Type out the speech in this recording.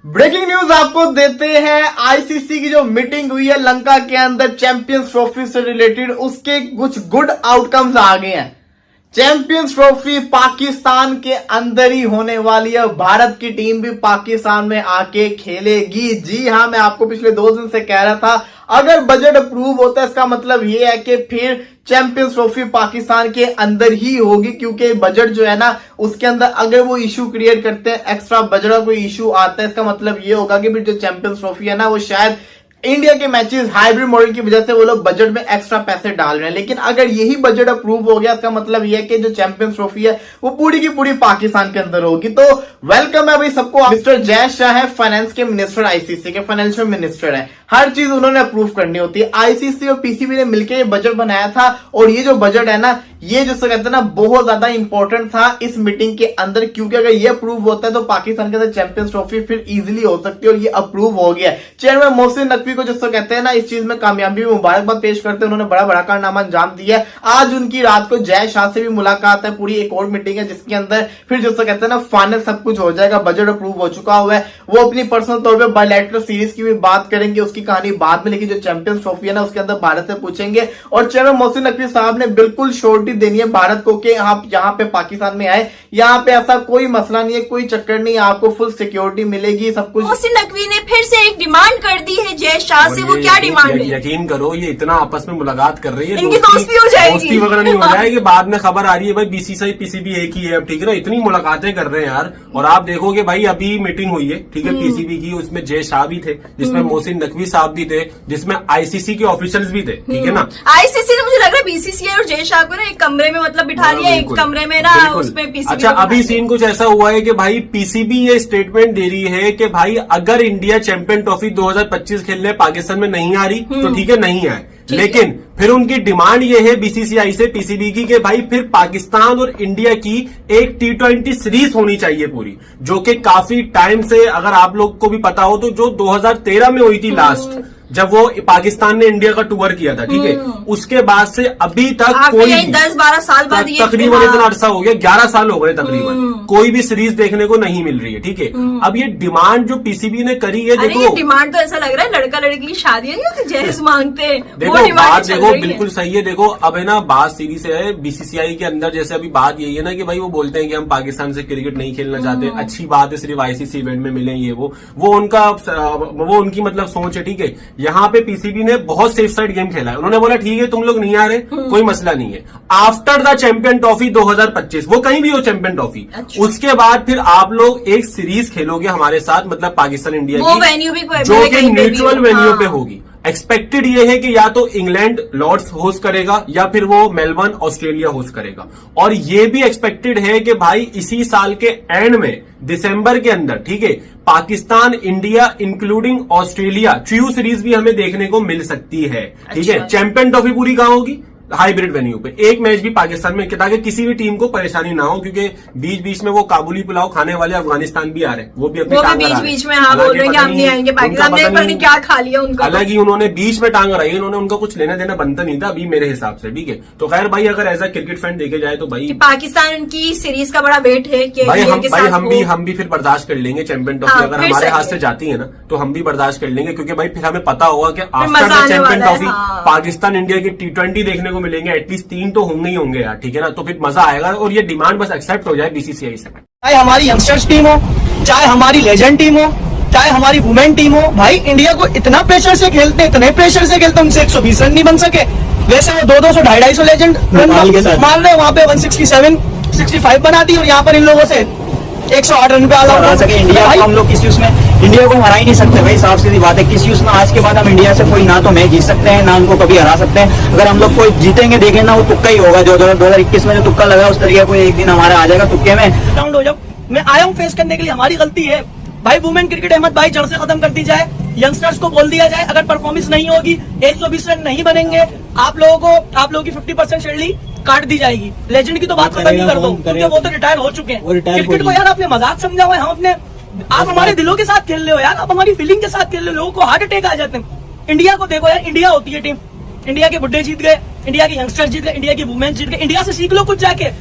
Breaking news आपको देते हैं। आईसीसी की जो मीटिंग हुई है लंका के अंदर चैंपियंस ट्रॉफी से रिलेटेड, उसके कुछ गुड आउटकम्स आ गए हैं। चैंपियंस ट्रॉफी पाकिस्तान के अंदर ही होने वाली है। भारत की टीम भी पाकिस्तान में आके खेलेगी। जी हां, मैं आपको पिछले 2 दिन से कह रहा था, अगर बजट अप्रूव होता है इसका मतलब ये है कि फिर चैंपियंस ट्रॉफी पाकिस्तान के अंदर ही होगी, क्योंकि बजट जो है ना उसके अंदर अगर वो इशू क्रिएट करते हैं, एक्स्ट्रा बजट का कोई इशू आता है, इसका मतलब ये होगा कि फिर जो चैंपियंस ट्रॉफी है ना वो शायद इंडिया के मैचेस हाइब्रिड मॉडल की वजह से वो लोग बजट में एक्स्ट्रा पैसे डाल रहे हैं। लेकिन अगर यही बजट अप्रूव हो गया इसका मतलब यह है कि जो चैंपियंस ट्रॉफी है वो पूरी की पूरी पाकिस्तान के अंदर होगी। तो वेलकम है भाई सबको। मिस्टर जय शाह है फाइनेंस के मिनिस्टर, आईसीसी के फाइनेंशियल मिनिस्टर है। हर चीज उन्होंने अप्रूव करनी होती है। आईसीसी और पीसीबी ने मिलकर ये बजट बनाया था और ये जो बजट है ना ये जिससे कहते हैं ना बहुत ज्यादा इंपॉर्टेंट था इस मीटिंग के अंदर, क्योंकि अगर ये अप्रूव होता है तो पाकिस्तान के अंदर चैंपियंस ट्रॉफी फिर इजीली हो सकती है और ये अप्रूव हो गया है। चेयरमैन मोहसिन नकवी को जिसको कहते हैं ना इस चीज में कामयाबी मुबारकबाद पेश करते हैं। उन्होंने बड़ा बड़ा कारनामा अंजाम दिया है। आज उनकी रात को जय शाह से भी मुलाकात है। पूरी एक और मीटिंग है जिसके अंदर फिर जिसको कहते हैं ना फाइनल सब कुछ हो जाएगा। बजट अप्रूव हो चुका हुआ है। वो अपनी पर्सनल तौर पर बायलैटरल सीरीज की भी बात करेंगे, उसकी कहानी बाद में, लेकिन जो चैंपियंस ट्रॉफी है ना उसके अंदर भारत से पूछेंगे। और चेयरमैन मोहसिन नकवी साहब ने बिल्कुल श्योरिटी देनी है भारत को कि आप यहाँ पे पाकिस्तान में आए, यहाँ पे ऐसा कोई मसला नहीं है, कोई चक्कर नहीं है, आपको फुल सिक्योरिटी मिलेगी, सब कुछ। मोहसिन नकवी ने फिर से एक डिमांड कर दी है जय शाह से। वो क्या डिमांड है? यकीन करो ये इतना आपस में मुलाकात कर रही है, इनकी दोस्ती हो जाएगी, दोस्ती वगैरह नहीं हो जाएगी। बाद में खबर आ रही है भाई बीसीसीआई पीसीबी एक ही है अब, ठीक है ना। इतनी मुलाकातें कर रहे हैं यार। और आप देखोगे भाई अभी मीटिंग हुई है, ठीक है, पीसीबी की, उसमें जय शाह भी थे, जिसमें मोहसिन नकवी साहब भी थे, जिसमें आईसीसी के ऑफिशियल्स भी थे, ठीक है ना। आईसीसी ने मुझे लग रहा है बीसीसीआई और जय शाह को ना एक कमरे में मतलब बिठा लिया, एक कमरे में ना उसमें पीसीबी। अच्छा, अभी सीन कुछ ऐसा हुआ है कि भाई पीसीबी ये स्टेटमेंट दे रही है कि भाई अगर इंडिया चैंपियन ट्रॉफी 2025 खेलने पाकिस्तान में नहीं आ रही तो ठीक है, नहीं आए, लेकिन फिर उनकी डिमांड ये है बीसीसीआई से पीसीबी की कि भाई फिर पाकिस्तान और इंडिया की एक T20 सीरीज होनी चाहिए पूरी, जो कि काफी टाइम से, अगर आप लोग को भी पता हो तो जो 2013 में हुई थी लास्ट, जब वो पाकिस्तान ने इंडिया का टूर किया था, ठीक है, उसके बाद से अभी तक कोई 10-12 साल बाद तकरीबन इतना अरसा हो गया, 11 साल हो गए तकरीबन, कोई भी सीरीज देखने को नहीं मिल रही है, ठीक है। अब ये डिमांड जो पीसीबी ने करी है, देखो ये डिमांड तो ऐसा लग रहा है लड़का लड़की की शादी है जहेज मांगते हैं। देखो बात देखो बिल्कुल सही है। देखो अब है ना बात सीरीज है बीसीसीआई के अंदर, जैसे अभी बात यही है ना कि भाई वो बोलते हैं कि हम पाकिस्तान से क्रिकेट नहीं खेलना चाहते। अच्छी बात है, सिर्फ आईसीसी इवेंट में मिले ये वो उनकी मतलब सोच है, ठीक है। यहाँ पे पीसीबी ने बहुत सेफ साइड गेम खेला है। उन्होंने बोला ठीक है तुम लोग नहीं आ रहे, कोई मसला नहीं है, आफ्टर द चैंपियन ट्रॉफी 2025 वो कहीं भी हो चैंपियन ट्रॉफी, उसके बाद फिर आप लोग एक सीरीज खेलोगे हमारे साथ, मतलब पाकिस्तान इंडिया की, जो कि न्यूट्रल वेन्यू पे होगी। एक्सपेक्टेड ये है कि या तो इंग्लैंड लॉर्ड्स होस्ट करेगा या फिर वो मेलबर्न ऑस्ट्रेलिया होस्ट करेगा। और ये भी एक्सपेक्टेड है कि भाई इसी साल के एंड में दिसंबर के अंदर, ठीक है, Pakistan India including Australia true series भी हमें देखने को मिल सकती है, ठीक है। चैंपियन ट्रॉफी पूरी कहां होगी? हाइब्रिड वेन्यू पे। एक मैच भी पाकिस्तान में, ताकि किसी भी टीम को परेशानी ना हो, क्योंकि बीच बीच में वो काबुली पुलाव खाने वाले अफगानिस्तान भी आ रहे हैं, वो भी अपनी टांग बीच बीच में हाँ बोल रहे हैं कि हम नहीं आएंगे पाकिस्तान में, पर क्या खा लिया उनका। अलग ही उन्होंने बीच में टांग अड़ाई, उन्होंने उनका कुछ लेना देना बनता नहीं था अभी मेरे हिसाब से, ठीक है। तो खैर भाई अगर एज अ क्रिकेट फैन देखे जाए तो भाई पाकिस्तान की सीरीज का बड़ा वेट है कि भाई हम भी फिर बर्दाश्त कर लेंगे चैंपियन ट्रॉफी। अगर हमारे हाथ से जाती है ना तो हम भी बर्दाश्त कर लेंगे, क्योंकि भाई फिर हमें पता होगा कि after the champion trophy Pakistan India की T20 देखने को मिलेंगे, एटलीस्ट 3 तो होंगे ही होंगे यार, ठीक है ना। तो फिर मजा आएगा और ये डिमांड बस एक्सेप्ट हो जाए बीसीसीआई से। चाहे हमारी यंगस्टर्स टीम हो, चाहे हमारी लेजेंड टीम हो, चाहे हमारी वुमेन टीम हो, भाई इंडिया को इतना प्रेशर से खेलते, इतने प्रेशर से खेलते, उनसे 120 रन नहीं बन सके। वैसे वो 200, 250 लेजेंड मान रहे, वहां पे 167, 65 बना दी, और यहाँ पर इन लोगों से 108 रन पे आला हो सके। इंडिया को हम लोग किस यूज में, इंडिया को हरा ही नहीं सकते भाई, साफ सीधी बात है। किस यूज में आज के बाद हम इंडिया से कोई ना तो मैच जीत सकते हैं, ना उनको कभी हरा सकते हैं। अगर हम लोग कोई जीतेंगे देखें ना, वो तुक्का ही होगा। जो 2021 में जो तुक्का लगा उस तरीके कोई एक दिन हमारा आ जाएगा तुक्के में। राउंड हो, जब मैं आया हूँ फेस करने के लिए, हमारी गलती है भाई। वुमेन क्रिकेट अहमद भाई जड़ से खत्म कर दी जाए। यंगस्टर्स को बोल दिया जाए अगर परफॉर्मेंस नहीं होगी, 120 रन नहीं बनेंगे, आप लोगों की 50% शेरली काट दी जाएगी। लेजेंड की तो बात खत्म ही कर दो, क्योंकि वो तो रिटायर हो चुके हैं। क्रिकेट को यार आपने मजाक समझा हुआ है। हम अपने, आप हमारे दिलों के साथ खेल रहे हो यार, आप हमारी फीलिंग के साथ खेल रहे हो। लोगों को हार्ट अटैक आ जाते हैं। इंडिया को देखो यार, इंडिया होती है टीम, इंडिया के बुड्ढे जीत गए, इंडिया के यंगस्टर्स जीत गए, इंडिया की वुमेन जीत गए। इंडिया से सीख लो कुछ जाके।